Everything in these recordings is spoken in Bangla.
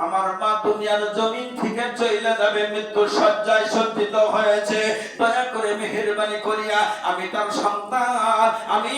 আমার মা দুনিয়ার জমিন থেকে চলে যাবে, মৃত্যু শয্যায় সজ্জিত হয়েছে। দয়া করে মেহেরবানি করিয়া আমি তার সন্তান, আমি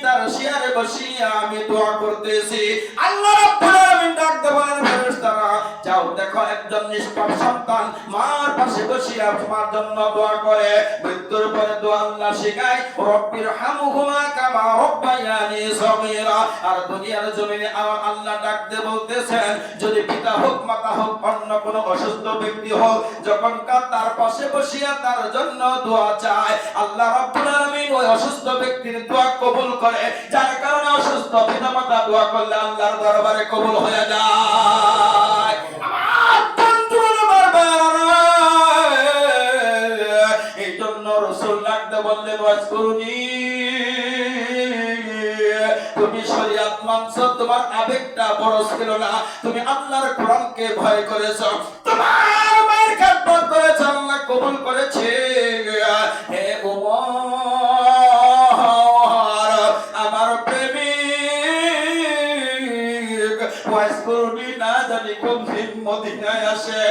তার শিয়ারে বসিয়া আমি দোয়া করতেছি। আল্লাহ রাব্বুল আলামিন ডাকতে বলেন, ফেরেশতারা যাও দেখো একজন নিষ্পাপ সন্তান মার পাশে বসিয়া তোমার জন্য দোয়া করে। মৃত্যুর পরে দোয়া আল্লাহ শেখায়, রব্বির হামহুমা কামা রব্বায়ানি সগীরা। আর দুনিয়ার জমিনে আমার আল্লাহ ডাকতে বলতেছেন, যদি পিতা হোক, মাতা হোক, অন্য কোনো অসুস্থ ব্যক্তি হোক, যখন তার পাশে বসিয়া তার জন্য দোয়া চায়, আল্লাহ রাব্বুল আলামিন ওই অসুস্থ ব্যক্তির দোয়া কবুল করে। যার কারণে অসুস্থ পিতা মাতা দোয়া করলে আল্লাহর দরবারে কবুল হয়ে যায়। আমার বন্ধুরা, আমার ভাইরা, এই জন্য রাসূল ডাকতে বললেন, ওয়াজকুরুনি, তুমি শরীয়ত মানছো, তোমার আবেগটা বড় ছিল না, তুমি আল্লাহর কোরআনকে ভয় করেছো, তোমার মায়ের খেদমত করেছো, আল্লাহ কবুল করেছে। হে ওমর, আমার প্রেমিক, ওয়াজকুরুনি না জানি কোন দিন মদিনায় আসে।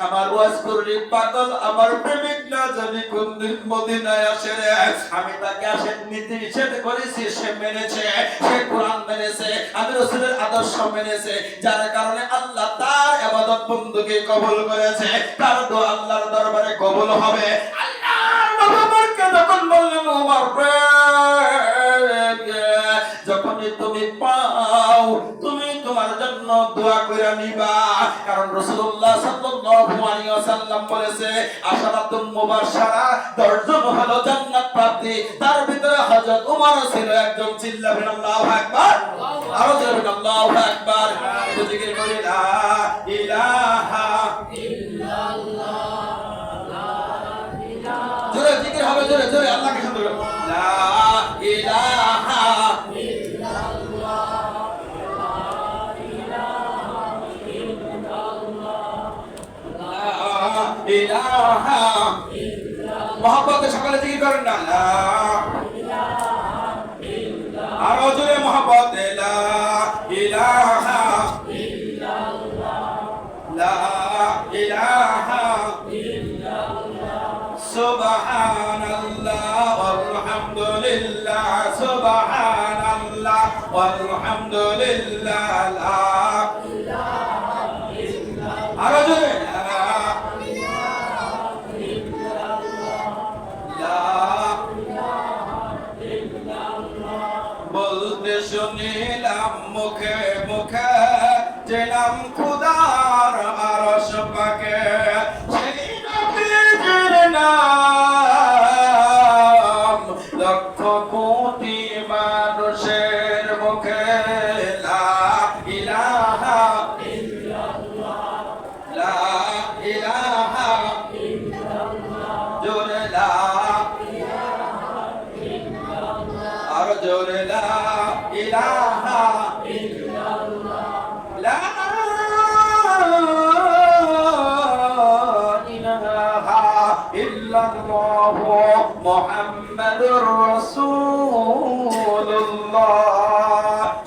আমার ওয়াজকুরুনি পাগল, আমার প্রেমিক না জানি কোন দিন মদিনায় আসে রে। আমি তাকে আসে নীতি নিষেধ করেছি, সে মেনেছে, সে কোরআন মেনেছে, আমি রাসূলের আদর্শ মেনেছে, যার কারণে আল্লাহ তার ইবাদত বندگی কবুল করেছে, তার দোয়া আল্লাহর দরবারে কবুল হবে। আল্লাহর নবীকে যখন বললেন, ওমর যখনই তুমি পাও তুমি তোমার জন্য দোয়া করে নিবা, কারণ রাসূলুল্লাহ সাল্লাল্লাহু আলাইহি ওয়াসাল্লাম বলেছে, আশারাতুল মুবাশশারা 10 জন হলো জান্নাত প্রাপ্তি, তার ভিতরে হযরত ওমর ছিল একজন। চিল্লাবেন আল্লাহু আকবার, আরো জোরে আল্লাহু আকবার। জিকির করি লা ইলাহা ইল্লাল্লাহ, লা ইলাহা, জোরে জিকির হবে, জোরে জোরে আল্লাহকে সুন্দর করে লা ইলাহা ইলাহা ইল্লাল্লাহ। মহব্বতে সকালে জিকির করেন না, লা ইলাহা ইল্লাল্লাহ, আরো জোরে মহব্বতে লা ইলাহা ইল্লাল্লাহ, লা ইলাহা ইল্লাল্লাহ, সুবহানাল্লাহ ওয়ালহামদুলিল্লাহ, সুবহানাল্লাহ ওয়ালহামদুলিল্লাহ, লা ইলাহা ইল্লাল্লাহ, আরো জোরে বলতে শুনিলাম মুখে মুখে, জেলাম খুদার আরশ পাকে, সেই নবীর নাম লক্ষ কোটি মানুষের মুখে, লা ইলাহা ইল্লাল্লাহ, লা ইলাহা ইল্লাল্লাহ, জোরে লা ইলাহা ইল্লাল্লাহ, আর জোরে লা ইলাহা ইল্লাল্লাহ, লা ইলাহা ইল্লাল্লাহ মুহাম্মাদুর রাসূলুল্লাহ।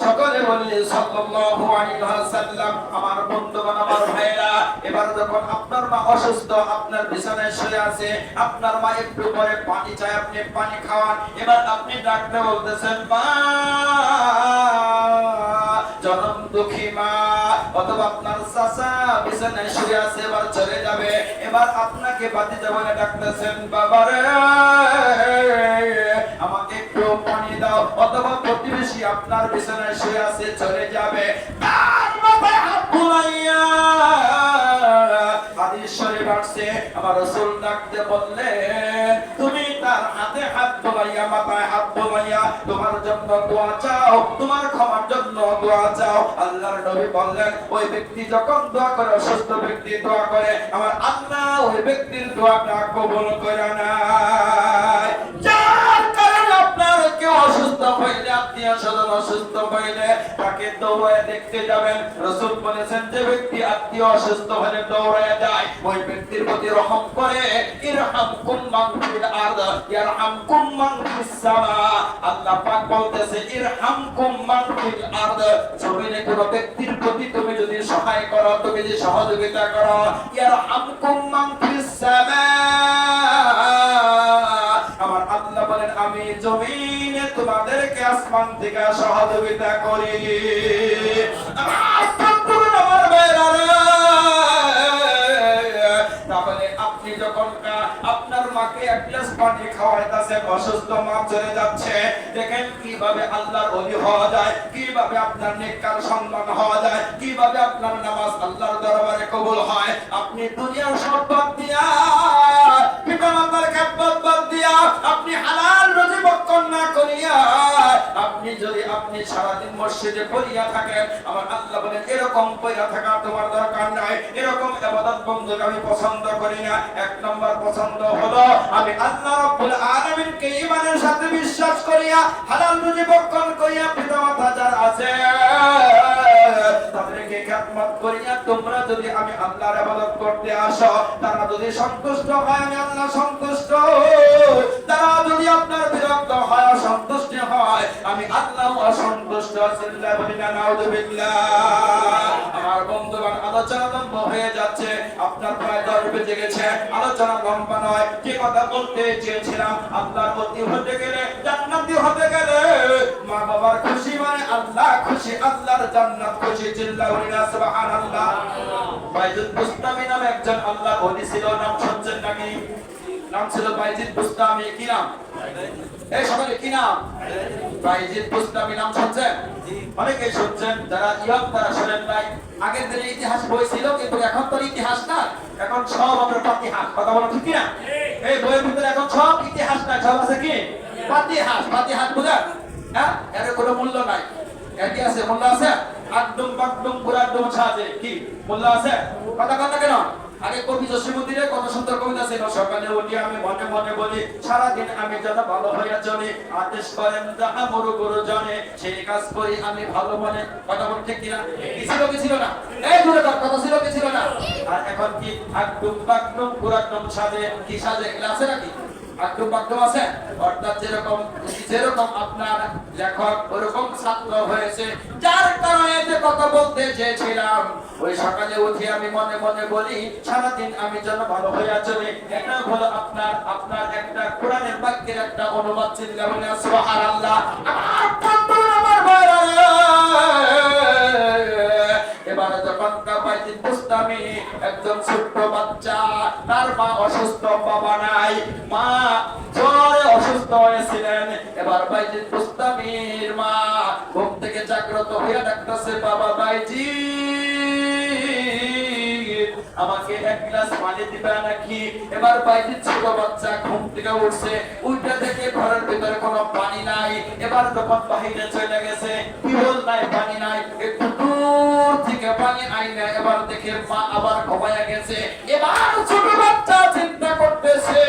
সকলে বলি সাল্লাল্লাহু আলাইহি ওয়াসাল্লাম। আমার বন্ধুগণ, আমার ভাইরা, এবার যখন আপনার মা অসুস্থ, আপনার বিছানায় শুয়ে আছে, আপনার মা একটু পরে পানি চায়, আপনি পানি খাওয়ান, এবার আপনি ডাকতে বলতেছেন, মা, জনম দুঃখী মা, অথবা আপনার চাচা বিছানায় শুয়ে আছে, এবার চলে যাবে, এবার আপনাকে ভাতিজা বলে ডাকতেছেন, বাবা রে আমাকে একটু পানি দাও, অথবা প্রতিবেশী আপনার বিছানায় শুয়ে আছে, চলে যাবে, তার মাথায় হাত বুলাইয়া হাদিস শরীফ আসছে, আমার রাসূল ডাকতে বললেন, তুমি তার হাতে হাত বুলাইয়া, মাথায় হাত বুলাইয়া তোমার জন্য দোয়া চাও, তোমার ক্ষমার জন্য দোয়া চাও। আল্লাহর নবী বললেন, ওই ব্যক্তি যখন দোয়া করে, অসুস্থ ব্যক্তি দোয়া করে, আমার আল্লাহ ওই ব্যক্তির দোয়াটা কবুল করে না। যার কারণে আপনার কেউ অসুস্থ হইলে আপনি আত্মীয় স্বজন অসুস্থ হইলে তাকে দৌড়ায় দেখতে যাবেন। রাসূল বলেছেন যে ব্যক্তি আত্মীয় অসুস্থ হলে দৌড়ায় যায় ওই ব্যক্তির প্রতি রহম করে ইরহামকুম মান ফিল আরদ ইয়ারহামকুম মান ফিস সামা। আল্লাহ পাক বলতেছে ইরহামকুম মান ফিল আরদ, জমিনে কোন ব্যক্তির প্রতি তুমি যদি সহায় করো, তুমি যদি সহযোগিতা করো, ইয়ারহামকুম মান ফিস সামা, আমার আল্লাহ বলেন আমি জমিনে তোমাদেরকে আসমান থেকে সহযোগিতা করি। তাহলে আপনি যখন আপনার মাকে এক গ্লাস পানি খাওয়াইতেছেন, অসুস্থ মা চলে যাচ্ছে, দেখেন কিভাবে আল্লাহর ওলি হওয়া যায়, কিভাবে আপনার নেককার সন্তান হওয়া যায়, কিভাবে আপনার নামাজ আল্লাহর দরবারে কবুল হয়। আপনি দুনিয়ার সব বাদ দিয়া, পিতামাতার খেদমত বাদ দিয়া, আপনি হালাল রুজি ভক্ষণ না করিয়া আপনি সারাদিন মসজিদে পড়িয়া থাকেন, আমার আল্লাহ বলেন এরকম পড়িয়া থাকা তোমার দরকার নাই। এরকম ইবাদত বন্দুক আমি পছন্দ করি না। এক নম্বর পছন্দ হলো আমি আল্লাহ রাব্বুল আলামিনকে ঈমানের সাথে বিশ্বাস করিয়া হালাল রুজি ভক্ষণ করিয়া পিতামাতা যারা আছে তাদেরকে খেদমত করিয়া তোমরা যদি আমি আল্লাহর ইবাদত করতে আসো, তারা যদি সন্তুষ্ট হয় আমি আল্লাহ সন্তুষ্ট, তারা যদি আপনার বিরক্ত হয়, অসন্তুষ্ট হয়, আমি আল্লাহ অসন্তুষ্ট। আল্লাহ বলেন নাউযুবিল্লাহ। আমার বন্ধুগণ, আলোচনা লম্বা হয়ে যাচ্ছে, আপনার প্রায় 10 বেজে গেছে, আলোচনা লম্বা নয়। যে কথা বলতে চেয়েছিলাম, আল্লাহর প্রতি হতে গেলে, জান্নাতি হতে গেলে, মা বাবার খুশি মানে আল্লাহ খুশি, আল্লাহর জান্নাত খুশি। চিল্লাহ বলিনা সুবহানাল্লাহ। বাইজিদ বুস্তামি নামে একজন আল্লাহর ওলি ছিল, নাম শুনছেন নাকি? নাম ছিল বাইজিদ বুস্তামি। কি নাম? এই সবাই কি নাম? বাইজিদ বুস্তামি নাম শুনছেন? অনেকেই শুনছেন, যারা ইয়ং তারা শুনেন নাই। আগের দিনের ইতিহাস বই ছিল, কিন্তু এখন তো ইতিহাস না, এখন সব আমরা পাতিহাস। কথা বলো ঠিক না? এই বইয়ের ভিতরে এখন সব ইতিহাস না, সব আছে কি পাতিহাস। পাতিহাস বুঝা? হ্যাঁ, এর কোনো মূল্য নাই। এটি আছে, মূল্য আছে? একদম বাকদম পুরাদম ছাদে কি মূল্য আছে? কথা কথা কেন? আগে কবি জসীমউদ্দিনের কত সুন্দর কবিতা ছিল, সকালে উঠি আমি মনে মনে বলি সারাদিন আমি যেন ভালো হইয়া চলি, আদেশ করেন যাহা মোর গুরুজনে সেই কাজ করি আমি ভালো মনে। কথা বলতে ঠিক কিনা? কি ছিল কি ছিল না? এই দূরে কথা ছিল কি ছিল না? আর এখন কি একদম বাকদম পুরাদম ছাদে কি সাজে এগুলা আছে নাকি? একদম বাকদম আছে। অর্থাৎ যেরকম আপনার লেখক ওরকম ছাত্র হয়েছে, যার কারণে যে কথা বলতে চেয়েছিলাম, ওই সকালে উঠে আমি মনে মনে বলি সারাদিন আমি যেন ভালো হইয়া চলি। এটা হলো আপনার একটা কোরআনের বাক্যের একটা অনুবাদ। চিল্লাহ বলেন সুবহানাল্লাহ। আমার ভাইরা, এবারে যখন বাইজিদ বুস্তামি একজন ছোট্ট বাচ্চা, তার মা অসুস্থ, বাবা নাই, মা জ্বরে অসুস্থ হয়েছিলেন। এবার বাইজিদ বুস্তামির মা ঘুম থেকে জাগ্রত হইয়া ডাকতেছে, বাবা বাইজিদ, আমাকে এক গ্লাস পানি দিবে নাকি? এবার বাইজিদ ছোট বাচ্চা ঘুম থেকে উঠছে, উঠে দেখে ঘরের ভিতরে কোনো পানি নাই। এবার যখন বাহিরে চলে গেছে, টিউবওয়েল নাই, পানি নাই, একটু দূর থেকে পানি আইনা এবার দেখে মা আবার ঘুমায়া গেছে। এবার ছোট বাচ্চা চিন্তা করতেছে,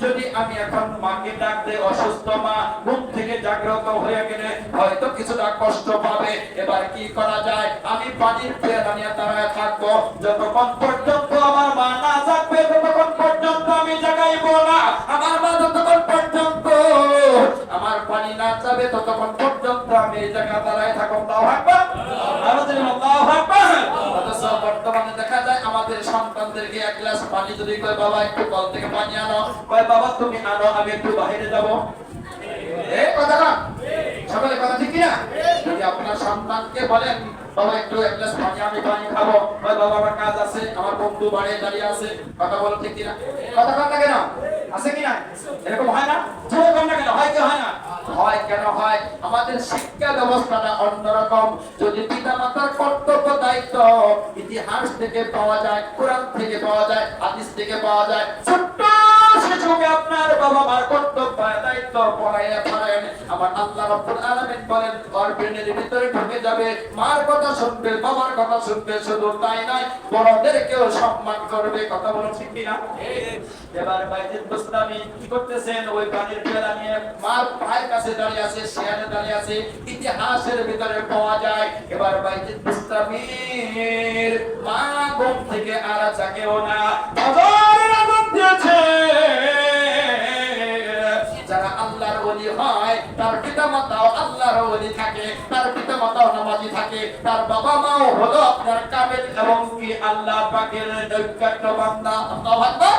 যদি আমি এখন মাকে ডাক দেই, অসুস্থ মা ঘুম থেকে জাগ্রত হয়ে গেলে হয়তো কিছুটা কষ্ট পাবে। এবার কি করা যায়? আমি পানির পেয়ালা নিয়ে দাঁড়ায় থাকবো, যতক্ষণ পর্যন্ত আমার মা না জাগবে ততক্ষণ পর্যন্ত আমি জাগাইব না। আমার মা যতক্ষণ পর্যন্ত আমার পানি না যাবে ততক্ষণ পর্যন্ত আমি এই জায়গায় দাঁড়ায় থাকবো। আল্লাহু আকবার, আল্লাহু আকবার। অথচ বর্তমানে দেখা যায় আমাদের সন্তানদেরকে এক গ্লাস পানি যদি কয়, বাবা একটু কল থেকে পানি আনো, কয় বাবা তুমি আনো, আমি একটু বাইরে যাবো। এই কথা না? সকলে কথা ঠিক কিনা? যদি আপনার সন্তানকে বলেন বাবা একটু এক গ্লাস পানি, আমি পানি খাবো, কয় বাবা আমার কাজ আছে, আমার বন্ধু বাড়ি দাঁড়িয়ে আছে। কথা বলো ঠিক কিনা? কথা কথা কেন আছে কিনা? এরকম হয় না? যেরকম না কেন হয়? কি হয় না? হয় কেন হয়? আমাদের শিক্ষা ব্যবস্থাটা অন্যরকম। যদি পিতামাতার কর্তব্য দায়িত্ব ইতিহাস থেকে পাওয়া যায়, কোরআন থেকে পাওয়া যায়, হাদিস থেকে পাওয়া যায়, ছোট্ট শিশুকে আপনার বাবা মার কর্তব্য দায়িত্ব পড়াইয়া পারেন। আমার আল্লাহ রাব্বুল আলামিন বলেন গর্ভের ভিতরে ঢুকে যাবে, মার কথা শুনবে, বাবার কথা শুনবে, শুধু তাই নয় বড়দেরকেও সম্মান করবে। কথা বলুন ঠিক কিনা? এবার বাইজিদ বুস্তামি কি করতেছেন? ওই পানির পেয়ালা নিয়ে মার পায়ের কাছে দাঁড়িয়ে আছে, শেয়ালে দাঁড়িয়ে আছে, ইতিহাসের ভিতরে পাওয়া যায়। এবার বাইজিদ বুস্তামির মা ঘুম থেকে আর জাগেও না, ফজরের আযান দিয়েছে। যারা আল্লাহর ওলি হয় তার পিতামাতাও আল্লাহর ওলি থাকে, তার পিতামাতাও নামাজি থাকে, তার বাবা মাও হলো আপনার কামেল এবং কি আল্লাহ পাকের নৈকট্য বান্দা। আল্লাহু আকবার।